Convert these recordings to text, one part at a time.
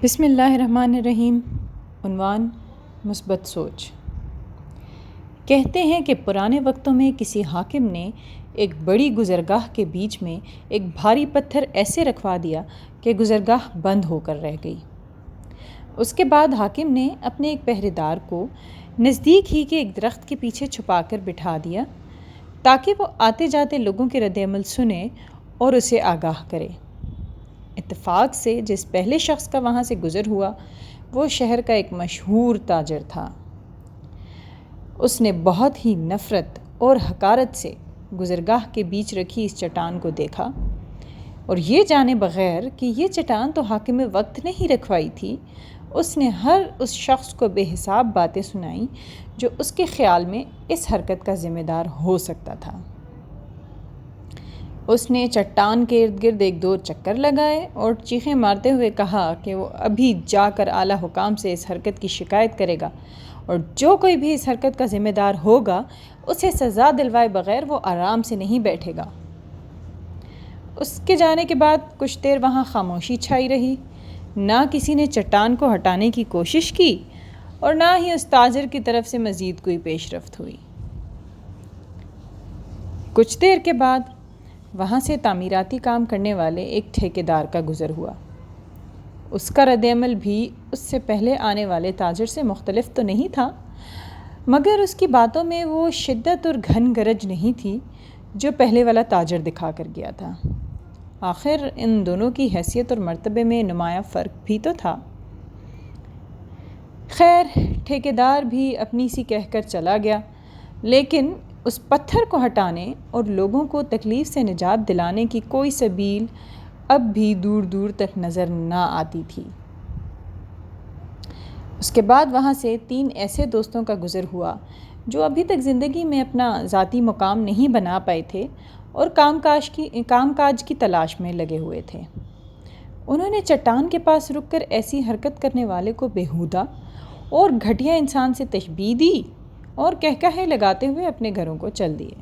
بسم اللہ الرحمن الرحیم۔ عنوان: مثبت سوچ۔ کہتے ہیں کہ پرانے وقتوں میں کسی حاکم نے ایک بڑی گزرگاہ کے بیچ میں ایک بھاری پتھر ایسے رکھوا دیا کہ گزرگاہ بند ہو کر رہ گئی۔ اس کے بعد حاکم نے اپنے ایک پہرے دار کو نزدیک ہی کے ایک درخت کے پیچھے چھپا کر بٹھا دیا تاکہ وہ آتے جاتے لوگوں کے رد عمل سنے اور اسے آگاہ کرے۔ اتفاق سے جس پہلے شخص کا وہاں سے گزر ہوا وہ شہر کا ایک مشہور تاجر تھا۔ اس نے بہت ہی نفرت اور حقارت سے گزرگاہ کے بیچ رکھی اس چٹان کو دیکھا اور یہ جانے بغیر کہ یہ چٹان تو حاکم وقت نے ہی رکھوائی تھی، اس نے ہر اس شخص کو بے حساب باتیں سنائیں جو اس کے خیال میں اس حرکت کا ذمہ دار ہو سکتا تھا۔ اس نے چٹان کے ارد گرد ایک دو چکر لگائے اور چیخیں مارتے ہوئے کہا کہ وہ ابھی جا کر اعلیٰ حکام سے اس حرکت کی شکایت کرے گا اور جو کوئی بھی اس حرکت کا ذمہ دار ہوگا اسے سزا دلوائے بغیر وہ آرام سے نہیں بیٹھے گا۔ اس کے جانے کے بعد کچھ دیر وہاں خاموشی چھائی رہی، نہ کسی نے چٹان کو ہٹانے کی کوشش کی اور نہ ہی اس تاجر کی طرف سے مزید کوئی پیش رفت ہوئی۔ کچھ دیر کے بعد وہاں سے تعمیراتی کام کرنے والے ایک ٹھیکیدار کا گزر ہوا۔ اس کا رد عمل بھی اس سے پہلے آنے والے تاجر سے مختلف تو نہیں تھا، مگر اس کی باتوں میں وہ شدت اور گھن گرج نہیں تھی جو پہلے والا تاجر دکھا کر گیا تھا۔ آخر ان دونوں کی حیثیت اور مرتبے میں نمایاں فرق بھی تو تھا۔ خیر، ٹھیکیدار بھی اپنی سی کہہ کر چلا گیا، لیکن اس پتھر کو ہٹانے اور لوگوں کو تکلیف سے نجات دلانے کی کوئی سبیل اب بھی دور دور تک نظر نہ آتی تھی۔ اس کے بعد وہاں سے 3 ایسے دوستوں کا گزر ہوا جو ابھی تک زندگی میں اپنا ذاتی مقام نہیں بنا پائے تھے اور کام کاج کی تلاش میں لگے ہوئے تھے۔ انہوں نے چٹان کے پاس رک کر ایسی حرکت کرنے والے کو بیہودہ اور گھٹیا انسان سے تشبیہ دی اور کہکہے لگاتے ہوئے اپنے گھروں کو چل دیے۔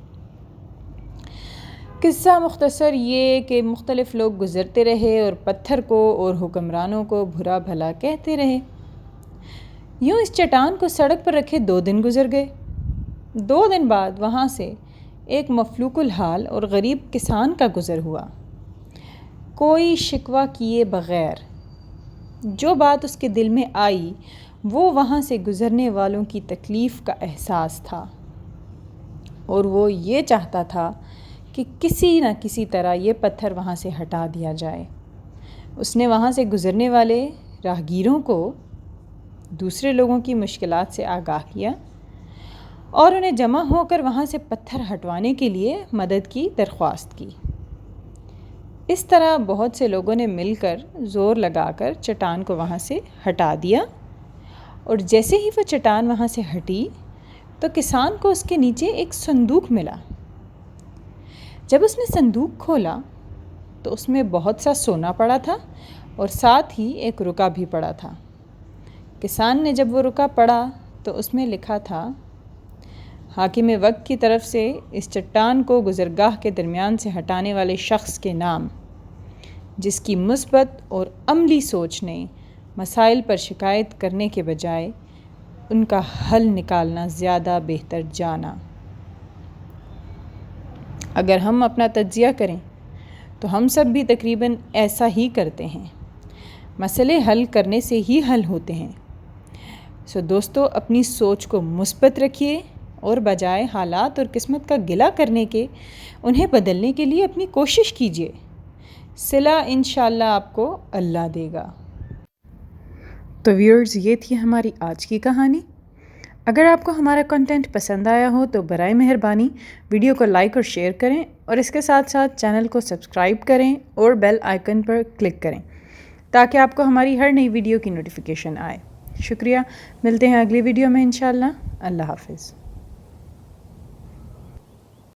قصہ مختصر یہ کہ مختلف لوگ گزرتے رہے اور پتھر کو اور حکمرانوں کو برا بھلا کہتے رہے۔ یوں اس چٹان کو سڑک پر رکھے 2 دن گزر گئے۔ 2 دن بعد وہاں سے ایک مفلوک الحال اور غریب کسان کا گزر ہوا۔ کوئی شکوہ کیے بغیر جو بات اس کے دل میں آئی وہ وہاں سے گزرنے والوں کی تکلیف کا احساس تھا، اور وہ یہ چاہتا تھا کہ کسی نہ کسی طرح یہ پتھر وہاں سے ہٹا دیا جائے۔ اس نے وہاں سے گزرنے والے راہگیروں کو دوسرے لوگوں کی مشکلات سے آگاہ کیا اور انہیں جمع ہو کر وہاں سے پتھر ہٹوانے کے لیے مدد کی درخواست کی۔ اس طرح بہت سے لوگوں نے مل کر زور لگا کر چٹان کو وہاں سے ہٹا دیا، اور جیسے ہی وہ چٹان وہاں سے ہٹی تو کسان کو اس کے نیچے ایک صندوق ملا۔ جب اس نے صندوق کھولا تو اس میں بہت سا سونا پڑا تھا اور ساتھ ہی ایک رکا بھی پڑا تھا۔ کسان نے جب وہ رکا پڑھا تو اس میں لکھا تھا: حاکم وقت کی طرف سے اس چٹان کو گزرگاہ کے درمیان سے ہٹانے والے شخص کے نام، جس کی مثبت اور عملی سوچ نے مسائل پر شکایت کرنے کے بجائے ان کا حل نکالنا زیادہ بہتر جانا۔ اگر ہم اپنا تجزیہ کریں تو ہم سب بھی تقریباً ایسا ہی کرتے ہیں۔ مسئلے حل کرنے سے ہی حل ہوتے ہیں۔ دوستو، اپنی سوچ کو مثبت رکھیے اور بجائے حالات اور قسمت کا گلہ کرنے کے انہیں بدلنے کے لیے اپنی کوشش کیجیے۔ صلہ انشاءاللہ آپ کو اللہ دے گا۔ تو ویورز، یہ تھی ہماری آج کی کہانی۔ اگر آپ کو ہمارا کنٹینٹ پسند آیا ہو تو برائے مہربانی ویڈیو کو لائک اور شیئر کریں، اور اس کے ساتھ ساتھ چینل کو سبسکرائب کریں اور بیل آئیکن پر کلک کریں تاکہ آپ کو ہماری ہر نئی ویڈیو کی نوٹیفیکیشن آئے۔ شکریہ، ملتے ہیں اگلی ویڈیو میں انشاءاللہ۔ اللہ حافظ۔